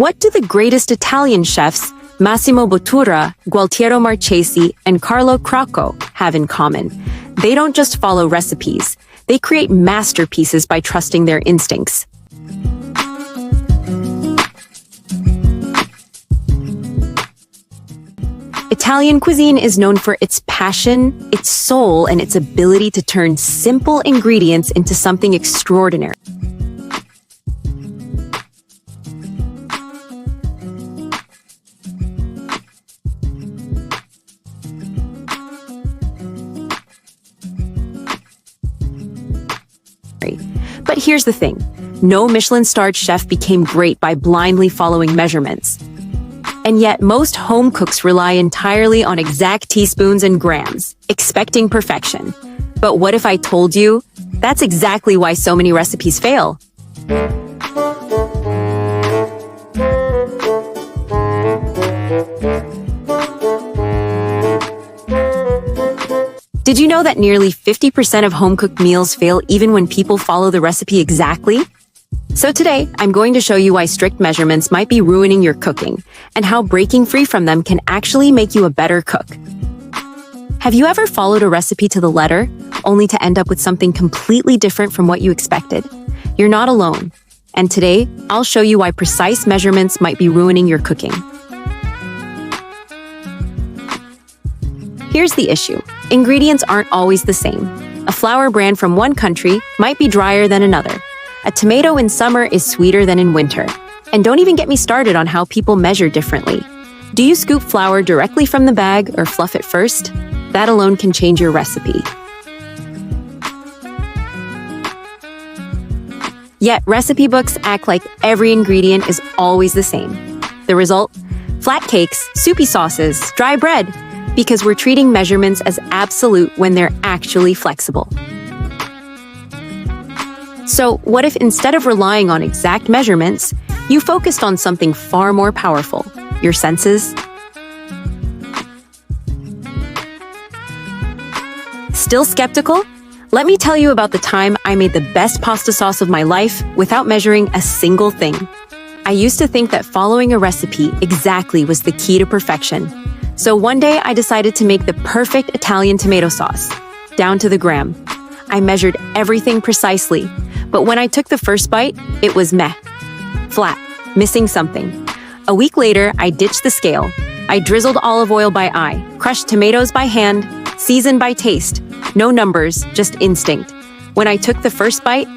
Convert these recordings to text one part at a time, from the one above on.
What do the greatest Italian chefs, Massimo Bottura, Gualtiero Marchesi, and Carlo Crocco, have in common? They don't just follow recipes. They create masterpieces by trusting their instincts. Italian cuisine is known for its passion, its soul, and its ability to turn simple ingredients into something extraordinary. But here's the thing. No Michelin-starred chef became great by blindly following measurements. And yet, most home cooks rely entirely on exact teaspoons and grams, expecting perfection. But what if I told you that's exactly why so many recipes fail? Did you know that nearly 50% of home-cooked meals fail even when people follow the recipe exactly? So today, I'm going to show you why strict measurements might be ruining your cooking, and how breaking free from them can actually make you a better cook. Have you ever followed a recipe to the letter, only to end up with something completely different from what you expected? You're not alone. And today, I'll show you why precise measurements might be ruining your cooking. Here's the issue. Ingredients aren't always the same. A flour brand from one country might be drier than another. A tomato in summer is sweeter than in winter. And don't even get me started on how people measure differently. Do you scoop flour directly from the bag or fluff it first? That alone can change your recipe. Yet recipe books act like every ingredient is always the same. The result? Flat cakes, soupy sauces, dry bread, because we're treating measurements as absolute when they're actually flexible. So what if instead of relying on exact measurements, you focused on something far more powerful, your senses? Still skeptical? Let me tell you about the time I made the best pasta sauce of my life without measuring a single thing. I used to think that following a recipe exactly was the key to perfection. So one day I decided to make the perfect Italian tomato sauce, down to the gram. I measured everything precisely, but when I took the first bite, it was meh, flat, missing something. A week later, I ditched the scale. I drizzled olive oil by eye, crushed tomatoes by hand, seasoned by taste. No numbers, just instinct. When I took the first bite,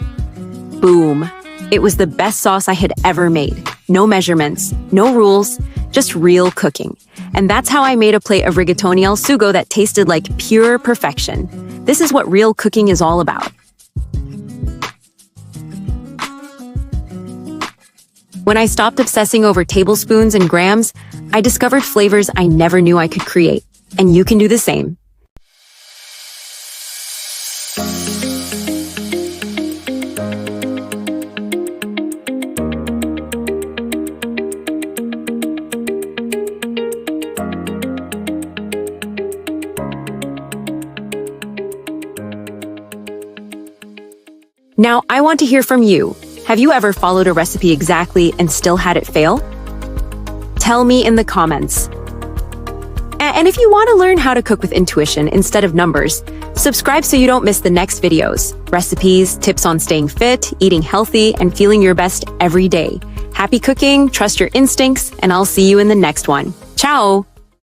boom. It was the best sauce I had ever made. No measurements, no rules, just real cooking. And that's how I made a plate of rigatoni al sugo that tasted like pure perfection. This is what real cooking is all about. When I stopped obsessing over tablespoons and grams, I discovered flavors I never knew I could create. And you can do the same. Now, I want to hear from you. Have you ever followed a recipe exactly and still had it fail? Tell me in the comments. And if you want to learn how to cook with intuition instead of numbers, subscribe so you don't miss the next videos. Recipes, tips on staying fit, eating healthy, and feeling your best every day. Happy cooking, trust your instincts, and I'll see you in the next one. Ciao!